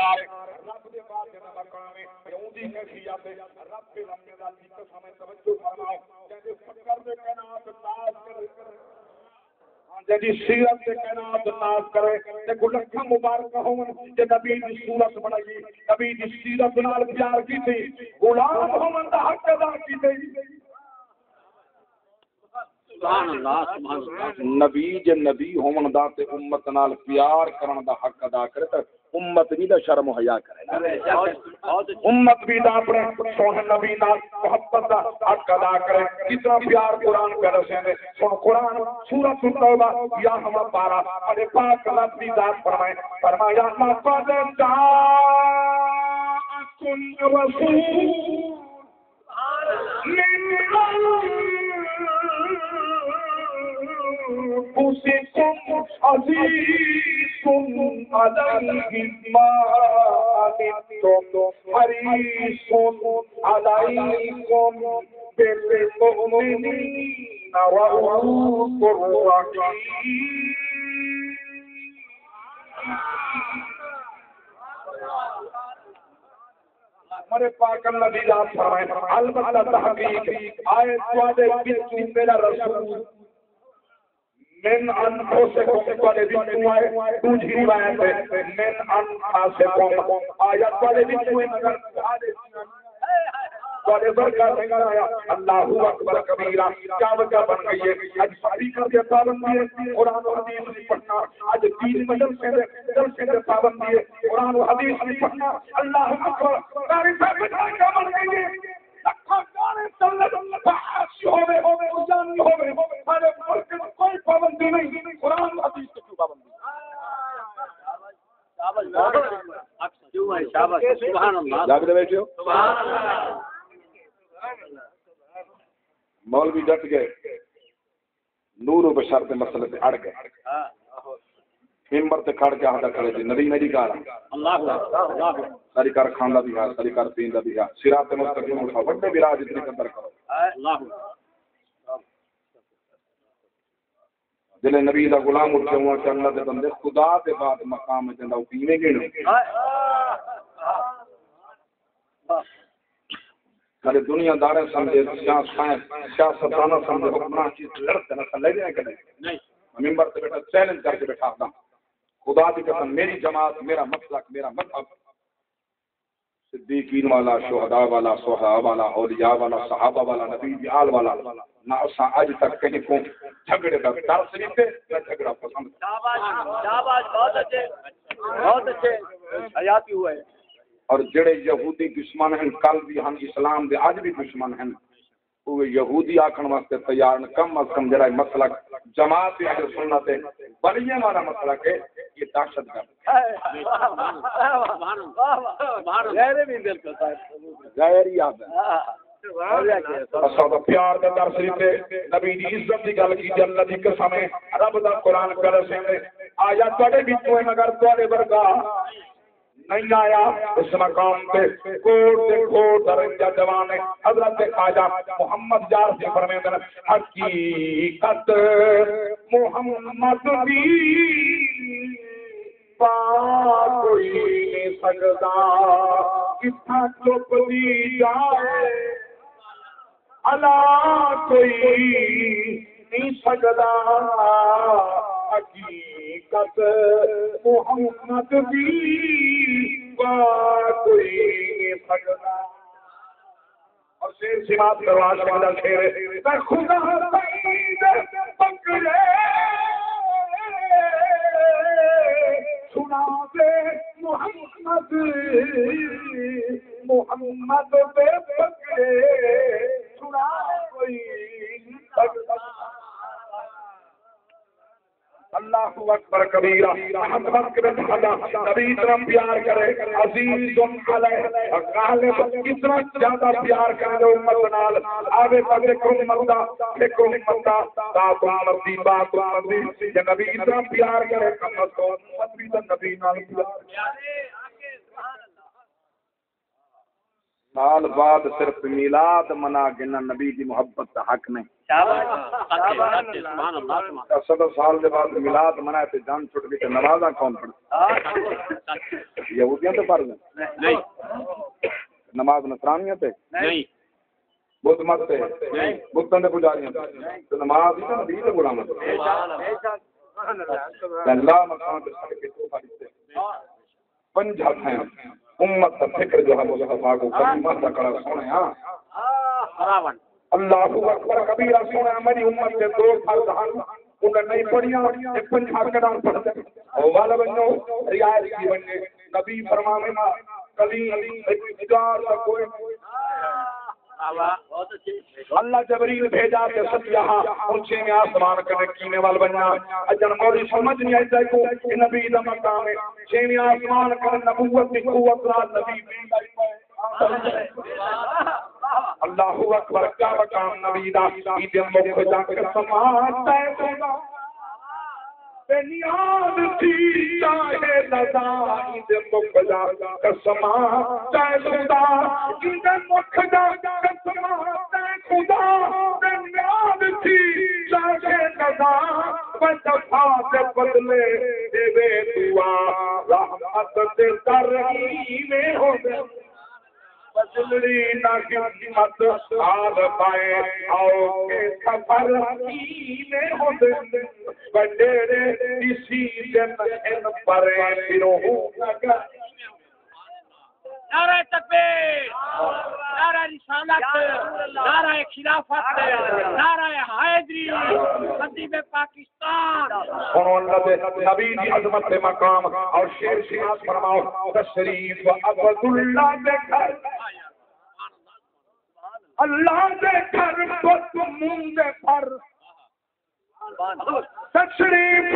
پروردگار رب دے بعد جنا مقام ہے اونی کیفیت رب کے لمبے دا کی سامنے توجہ فرماؤ کہ فکر دے کائنات ناز کرے جدی سیرت دے کائنات ناز کرے تے گلکھاں مبارک ہون تے نبی دی صورت بنائی نبی دی سیرت نال پیار کیتی غلام ہون دا حق ادا کیتے سبحان اللہ سبحان اللہ نبی جے نبی ہون دا تے امت نال پیار کرن دا حق ادا کرے تے امت بھی دا شرم و حیا کرے امت بھی دا اپنے سونے نبی نال محبت دا حق ادا کرے کتنا پیار قرآن کا رسے نے سن قرآن سورۃ التوبہ یا ہم پارا اور پاک رب دی ذات فرمایا لقد جاءکم رسول أنفسكم عزيز عليه ما عنتم حريص عليكم بالمؤمنين رؤوف رحيم ہمارے پاک اللہ دی ذات فرمائے البتہ تحقیق آئے توادے بچوں میرا رسول من انفسکم والے بچوں آئے دوسری روایت ہے من انفسکم آیت والے بچوں مگر والے برکات آیا اللہ اکبر کبیرہ کیا وجہ بن گئی ہے آج ساری کر دیا پابندی ہے قرآن و حدیث نہیں پڑھنا آج دین مدرسے دے پابندی ہے قرآن و حدیث نہیں پڑھنا اللہ اکبر ساری صاحب کیا بن گئی ہے کوئی پابندی نہیں قرآن و حدیث کی پابندی سبحان اللہ جاگ دے بیٹھے ہو مولوی ڈٹ گئے نور و بشر کے مسئلے پہ اڑ گئے ممبر تے کھڑ کے آہدہ کرے تھے نبی میری کار اللہ ساری کار کھاندہ بھی ہے ساری کار پیندہ بھی ہے صراط مستقیم اٹھا بڑے بھی راج اتنی قدر کرو اللہ جلے نبی دا غلام اٹھے ہوا کہ اللہ دے بندے خدا دے بعد مقام ہے جنہا اپینے گئے سارے دنیا داریں سمجھے سیاستانہ سمجھے حکمران چیز لڑتے نہ لے جائیں کہ نہیں ممبر سے بیٹھا چیلنج کر کے بیٹھا اپنا خدا کی قسم میری جماعت میرا مسلک میرا مذہب صدیقین والا شہداء والا صحابہ والا اولیاء والا صحابہ والا نبی آل والا نہ اساں اج تک کہیں کو جھگڑے دا ڈر سے نہیں تھے نہ جھگڑا پسند شاباش بہت اچھے حیاتی ہوا ہے اور جڑے یہودی دشمن ہیں کل بھی ہم اسلام دے آج بھی دشمن ہیں وہ یہودی آکھن واسطے تیار نہ کم از کم جڑا مسلک جماعت اہل سنت ہے بڑی والا مسلک ہے یہ دہشت گرد غیر بھی بالکل غیر ہی آتا ہے اساں پیار دا درس دیتے نبی دی عزت دی گل کی اللہ دی قسم ہے رب دا قرآن کر سنے آیا تواڈے وچوں مگر تواڈے ورگا نہیں آیا اس مقام پہ کوٹ درجہ جوان حضرت خواجہ محمد جار سے فرمائے ہیں حقیقت محمد دی پا کوئی نہیں سکتا کتنا چپ دی جائے اللہ کوئی نہیں سکتا حقیقت محمد دی کوئی نہیں سکتا اور شیر سماعت کروا شہدہ شیر ہے خدا سعید پکڑے سنا دے محمد محمد پہ پکڑے سنا کوئی نہیں سکتا اللہ اکبر کبیرہ محمد کے بندہ نبی اتنا پیار کرے عزیز علیہ غالب اتنا زیادہ پیار کرے امت نال آوے پتے کون مردہ کون مردہ تاپ امتی بات امتی کہ نبی اتنا پیار کرے کم از کم امت بھی تو نبی نال پیار سال بعد صرف میلاد منا گنا نبی دی محبت دا حق نہیں. سبحان اللہ. 70 سال دے بعد میلاد منائے تے جان چھٹ گئی تے نمازاں کون پڑھ؟ یہودیاں تے پڑھ نہیں. نماز نصرانیاں تے نہیں. بدھ مت تے نہیں. بتاں دے پجاریاں تے نماز ہی نبی دے غلام تے. اللہ مقام تے سڑ کے تو فرشتے پنجاب ہیں امت کا فکر جو ہے مصطفیٰ کو کلمہ دا کڑا سونے. ہاں اللہ اکبر کبیرہ سونے. ہماری امت کے دو فرض ہیں انہیں نہیں پڑھیاں ایک پنجاب کڑا پڑھتے او والا بنو رعایت کی بننے نبی فرمانے نا کبھی اجار کا کوئی اللہ جبریل بھیجا کہ ستیہ اونچے میں آسمان کرنے کینے وال بننا اجن مولی سمجھ نہیں آئی جائے کو کہ نبی دا مقام ہے چھے آسمان کرنے نبوت کی قوت را نبی اللہ اکبر کیا مقام نبی دا ایدن مکھ جا کر سماتا ہے بنیاد تھی چاہے لذا ایدن مکھ جا کر سماتا ہے خدا ایدن مکھ جا کر سماتا ہے خدا بنیاد تھی چاہے لذا وصفات بدلے دے دعا رحمت سے ترہیم ہو دے بدلری نہ قسمت آل پائے آؤ کے سفر میں ہو دے بڑے اسی دن ان پر پھروں لگا. نعرہ تکبیر، نعرہ رسالت، نعرہ خلافت، نعرہ حیدری، خطیب پاکستان. نبی کی عظمت مقام اور شیر شیراز فرماؤ تشریف عبداللہ دے گھر اللہ دے گھر بطمون دے پر تشریف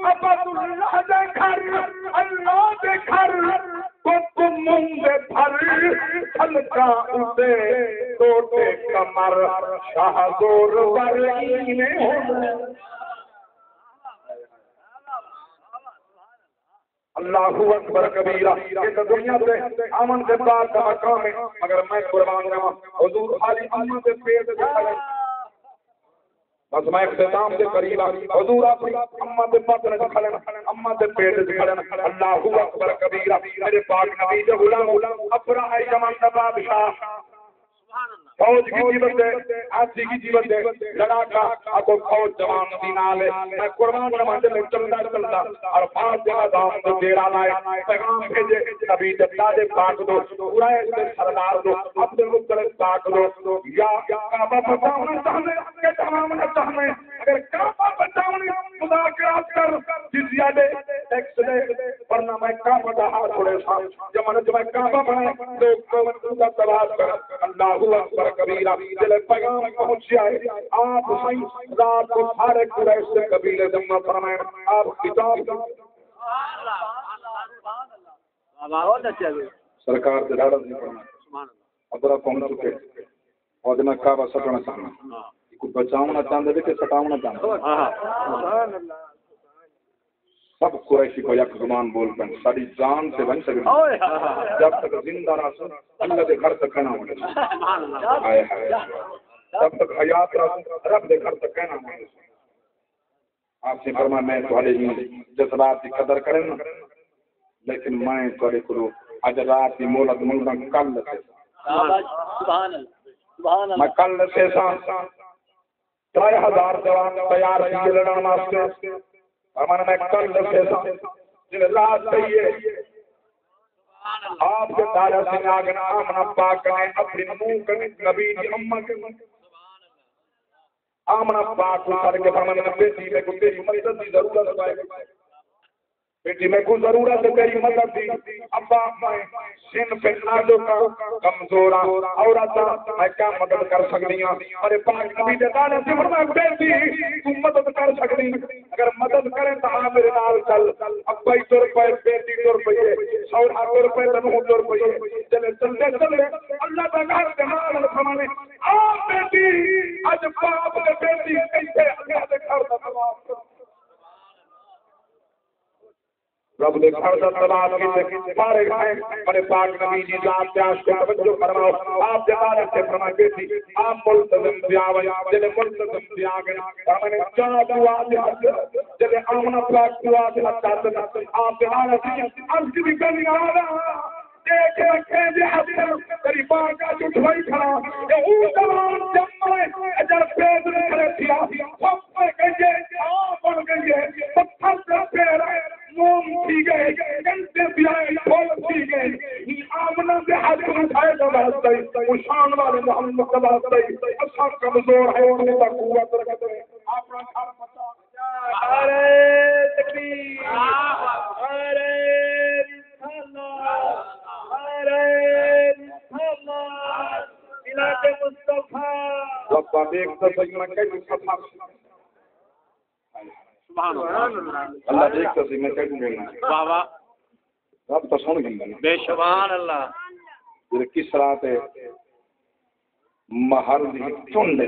عبداللہ دے گھر اللہ دے گھر بطمون دے پر خلقہ اسے توٹے کمر شاہ زور ورین ہو. اللہ اکبر کبیرہ. یہ تو دنیا سے امن سے بعد کا مقام ہے مگر میں قربان جاواں حضور خالی امن سے پیٹ سے کھڑے بس میں اختتام سے قریب حضور اپنی امن سے بدن سے کھڑے امن سے پیٹ سے کھڑے. اللہ اکبر کبیرہ. میرے پاک نبی جو غلام ابرہ یمن کا بادشاہ فوج کی جیبت ہے آسی کی جیبت ہے لڑاکا اکو فوج جوان دینالے میں قربان جمع سے چلتا اور پانچ جگہ دام دو دیرا لائے پیغام بھیجے نبی جتاج پاک دو پورائے سے سردار دو عبد المطلب پاک دو یا کعبہ بچاؤنا چاہنے کہ تمام نہ چاہنے اگر کعبہ بچاؤنے مذاکرات کر جزیہ دے ٹیکس دے ورنہ میں کعبہ دا ہاتھ چھوڑے سام جب میں کعبہ بنائے لوگ کو کا تلاش کر. اللہ اکبر کبیرہ. جلے پیغام پہنچ جائے آپ صحیح رات کو سارے قریش سے قبیلے جمع فرمائیں آپ کتاب سرکار سے ڈاڑا نہیں پڑھنا ابرا پہنچ چکے اور میں کعبہ سٹنا چاہنا کوئی بچاؤنا چاہتے تھے کہ سٹاؤنا چاہتے. سب قریشی کو یک زبان بول کر ساری جان سے بن سکتے جب تک زندہ رہ اللہ کے گھر تک کہنا ہونے جب تک حیات رہ رب کے گھر تک کہنا ہونے. آپ سے فرمایا میں تھوڑے ہی جذبات کی قدر کریں لیکن میں تھوڑے کو اج رات کی مولت ملنا کل سے میں کل سے 3000 جوان تیار کیے لڑنا واسطے ہمارا میں کل سے جن رات چاہیے آپ کے دادا سے آگنا آمنا پاک نے اپنی منہ کرنے نبی کی امہ کے آمنا پاک کو سارے کے فرمانے میں بیٹی میں کو تیری مدد کی ضرورت ہے بیٹی میں کو ضرورت ہے تیری مدد دی. ابا میں سن پہ نازو کا کمزورا عورتا میں کیا مدد کر سکتی ہوں میرے پاک نبی دے دادا سے فرمایا بیٹی تم مدد کر سکتی اگر مدد کریں تو ہاں میرے نال چل. ابا 100 روپے بیٹی 100 روپے 100 روپے تنو 100 روپے چلے چلے چلے اللہ کا گھر کے نال فرمانے آ بیٹی اج باپ نے بیٹی کیسے اللہ کے گھر کا ثواب رب دے گھر دا تلاش کیتے فارغ ہیں بڑے پاک نبی جی ذات پیاس کو توجہ فرماؤ آپ جلالت سے فرمائے تھی آپ ملتزم بیاوے جلے ملتزم بیاگے ہمیں چاہ دعا دے جلے آمنہ پاک دعا دے آپ جلالت سے عرض بھی کرنی آدھا ایک رکھیں جی حضر تیری باقا جھٹوائی کھڑا یہ او زمان جمعے اجر پیز نے کرے تھیا سب پر گئیے آپ بڑھ گئیے پتھر سے پیر موم تھی گئے گنتے بھی آئے پھول تھی گئے آمنہ دے حضر اٹھائے جب ہستے وہ شان والے محمد صلی اللہ علیہ وسلم اچھا کمزور ہے انہیں تا قوت رکھتے ہیں آپ رکھا پتا ارے تکبیر ارے رسالہ ربا دیکھ تو صحیح میں کہہ دوں اللہ دیکھ تو صحیح میں کہہ دوں واہ واہ رب تو سن گئی بے سبحان اللہ یہ کس طرح تے محل دی چن دے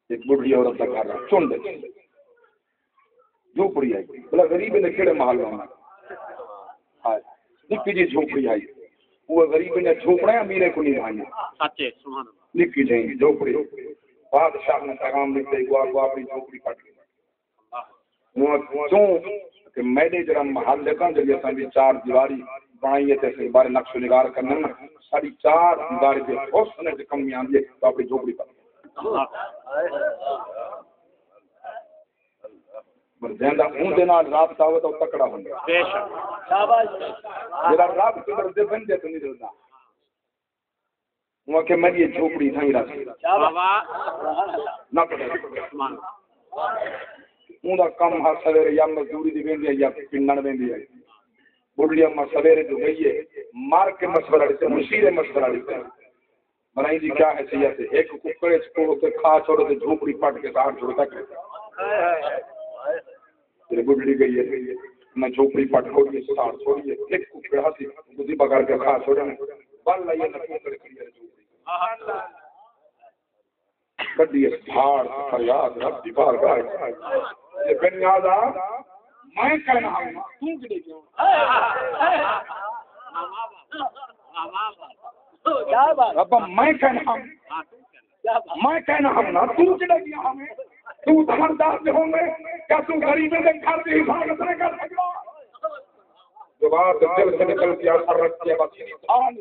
ایک بڑھی عورت کا گھر چن دے جھوپڑی آئی بلا غریب نے کیڑے محل ہونا نکی جی جھوپڑی آئی وہ غریب نے جھوپڑے امیرے کو نہیں آئی سچے سبحان اللہ نکی جی جھوپڑی بادشاہ نے پیغام لکھتے کو اپنی جھوپڑی پٹ گئی کیوں کہ میڈے جرا محل لکھا جب یہ سامنے چار دیواری بنائیے تھے اس بارے نقش و نگار کرنے میں ساری چار دیواری پہ حسن سے کمی آندی ہے تو اپنی جھوپڑی پٹ زندہ اون دے نال رابطہ ہو تو تکڑا بن گیا بے شک شاباش جڑا رب قدر دے بندے تو نہیں دلدا وہ کہ میں یہ جھوپڑی تھا میرا شاباش نہ سبحان اون دا کم ہر سویرے یا مزدوری دی ویندی ہے یا پنن ویندی ہے بڑھڑی اما سویرے جو گئی ہے مار کے مشورہ دیتے مشیر مشورہ دیتے بنائی دی کیا حیثیت ہے ایک ککڑے کو کے کھا چھوڑو تے جھوپڑی پٹ کے ساتھ چھوڑ تک تیرے بڑھڑی گئی ہے میں جھوپڑی پٹ چھوڑی ساتھ چھوڑی ہے ایک ککڑا سی مجھے بغیر کے کھا چھوڑنے بل لائیے نہ ککڑے کھڑی ہے جھوپڑی کڈی ہے پہاڑ فریاد رب دی بارگاہ یہ بنیادا میں کہنا ہوں تو کدے کیوں کیا بات رب میں کہنا ہوں میں کہنا ہوں نا تو کدے کیا ہمیں تو دھردار سے ہوں گے کیا تو غریبیں دے گھر کی حفاظت نہیں کر سکتا جواب دل سے نکل کے اثر رکھتی ہے بس آن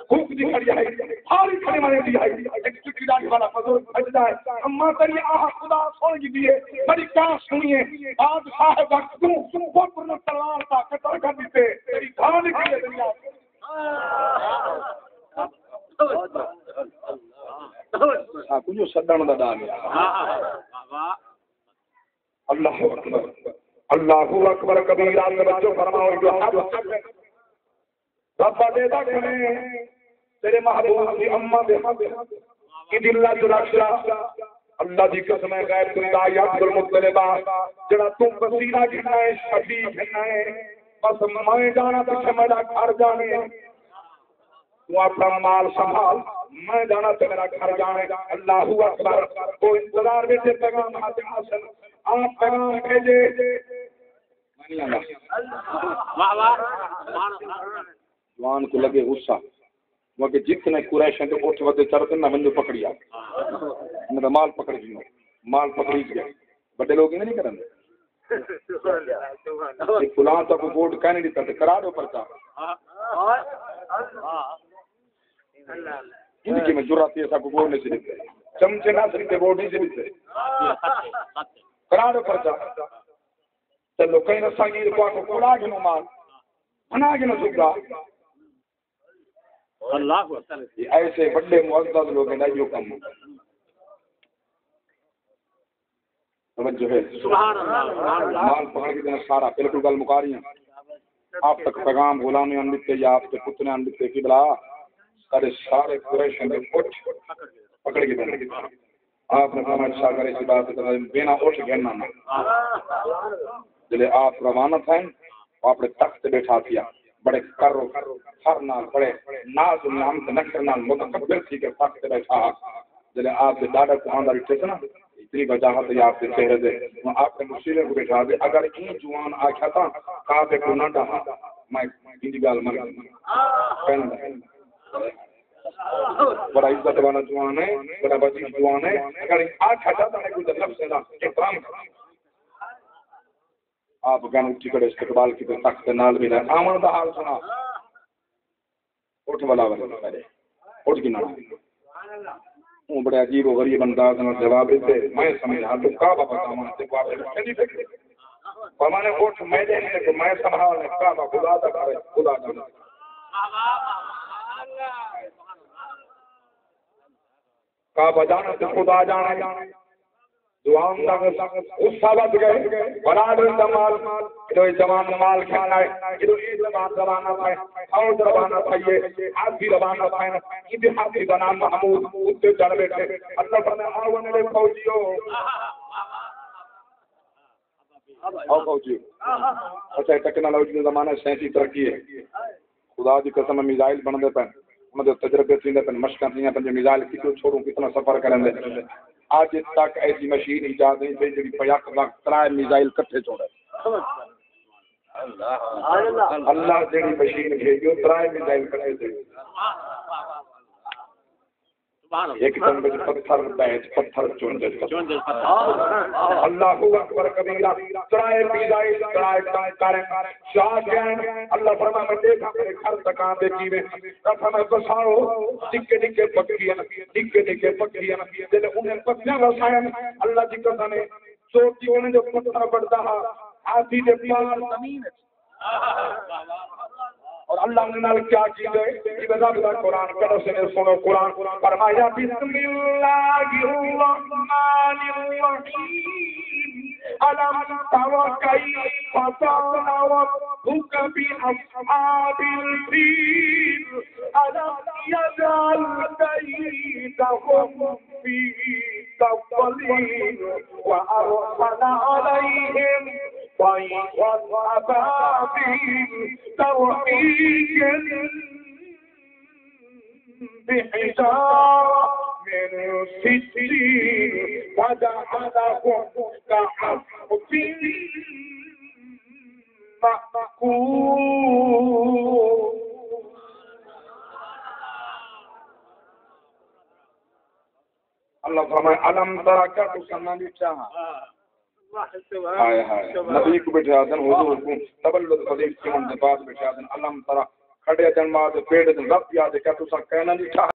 خوب دی کھڑی ہے ساری کھڑی مانے دی ہے ایک چکی ڈالی والا فضول بھجتا ہے اما تری آہا خدا سن گی دیئے بڑی کہاں سنیے آج صاحب وقت تو وہ پرنا تلوار تا قتل کر دیتے تیری دھان کی ہے دنیا کچھ سدن دا ڈال اللہ اکبر اللہ اکبر کبیرہ توجہ فرماؤ جو حد رب دے دا کھنے تیرے محبوب دی اماں دے کی دل لا جو رکھلا اللہ دی قسم ہے غیر کوئی آیات المطلبہ جڑا تو بصیرہ گھنا ہے شبی گھنا ہے بس میں جانا پیچھے میرا گھر جانے تو اپنا مال سنبھال میں جانا تو میرا گھر جانے اللہ اکبر وہ انتظار میں سے پیغام حاصل آپ پیغام بھیجے جوان کو لگے غصہ وہ کہ جتنے قریش ہیں تو اٹھ ودے چڑھتے نہ منجو پکڑیا میرا مال پکڑ گیا مال پکڑی گیا بڑے لوگ نہیں کریں فلاں تک ووٹ کہنے دیتا تو کرا دو پرچہ زندگی میں جرات ایسا کو ووٹ نہیں سے دیتے چمچے نہ سکتے ووٹ نہیں سے دیتے کرا دو پرچہ چلو کہیں رسا گیر کو آکو کوڑا گنو مال بنا گنو سکتا ایسے بڑے معزز لوگ ہیں جو کم توجہ ہے مال پکڑ کے دینا سارا بالکل گل مکاری ہیں آپ تک پیغام غلامی ان لکھتے یا آپ کے پتنے ان لکھتے کی بلا سارے قریش ہیں اٹھ پکڑ کے دینا آپ نے فرمایا شاہ کرے سی بات بینا اٹھ گھننا نہ جلے آپ روانہ تھے آپ نے تخت بیٹھا کیا بڑے کرو ہر نال بڑے ناز نام نکر نال متکبر تھی کہ تخت بیٹھا جلے آپ کے دادا کو آنداری ٹھیک نا اتنی وجاہت ہے آپ کے چہرے دے آپ کے مشیرے کو بٹھا دے اگر این جوان آکھا تھا کعبے کو نہ ڈہا میں کی گال مر بڑا عزت والا جوان ہے بڑا وزیر جوان ہے اگر آکھا جاتا ہے کوئی لفظ ہے نا احترام آپ گن اٹھی کر استقبال کی تو تخت نال بھی رہے آمن دا حال سنا اٹھ والا والا پہلے اٹھ کی نہ وہ بڑے عجیب و غریب انداز میں جواب دیتے میں سمجھا تو کعبہ بتاؤں سے کعبہ نہیں فکر فرمانے اٹھ میں دینے کو میں سنبھالنے کعبہ خدا دا کرے خدا دا کعبہ جانا تو خدا جانا دعاؤں دا اس ثابت گئے براد الجمال جو جوان مال کھانا ہے جو ایک زبانہ ہے اور زبانہ ہے یہ آدھی زبانہ ہے یہ بھی حافظ بنام محمود اس سے چڑھ بیٹھے اللہ فرمائے آؤ میرے فوجیوں آؤ فوجیوں اچھا ٹیکنالوجی کا زمانہ سائنسی ترقی ہے خدا دی قسم میزائل بن دے پن انہاں دے تجربے تھیندے پن مشقاں تھیندیاں پن جو میزائل کتنا چھوڑوں کتنا سفر کرن دے آج تک ایسی مشین ایجاد نہیں تھی جو پیاک وقت ترائے میزائل کٹھے چھوڑے اللہ جڑی مشین بھیجو ترائے میزائل کٹھے تھے ایک دم میں پتھر بیٹھ پتھر چون دے اللہ اکبر کبیرہ ترائے میزائل ترائے کاریں شاہ جائیں اللہ فرمائے میں دیکھا میرے گھر تکان دے کی میں فرمائے بساؤ ڈکے ڈکے پکیاں ڈکے ڈکے پکیاں جلے انہیں پکیاں وسائیں اللہ جی قسم ہے سوچی انہیں جو پتھر بڑھتا آدھی دے پار زمین اور اللہ نے نال کیا کی ہے یہ بتا بتا قرآن کرو سے سنو قرآن فرمایا بسم اللہ الرحمن الرحیم الم تر کیف فعل ربک باصحاب الفیل الم یجعل کیدہم فی تضلیل وارسل علیہم طيرا أبابيل ترميهم بحجارة من سجيل فجعلهم كعصف مأكول اللہ فرمائے علم ترا کیا تو سننا بھی چاہا ہائے ہائے نبی کو بٹھا دن حضور کو تبلد قدیم کی منتبات بٹھا دن علم ترا کھڑے جنمات پیڑ دن رب یاد ہے کیا تو سا کہنا نہیں چاہا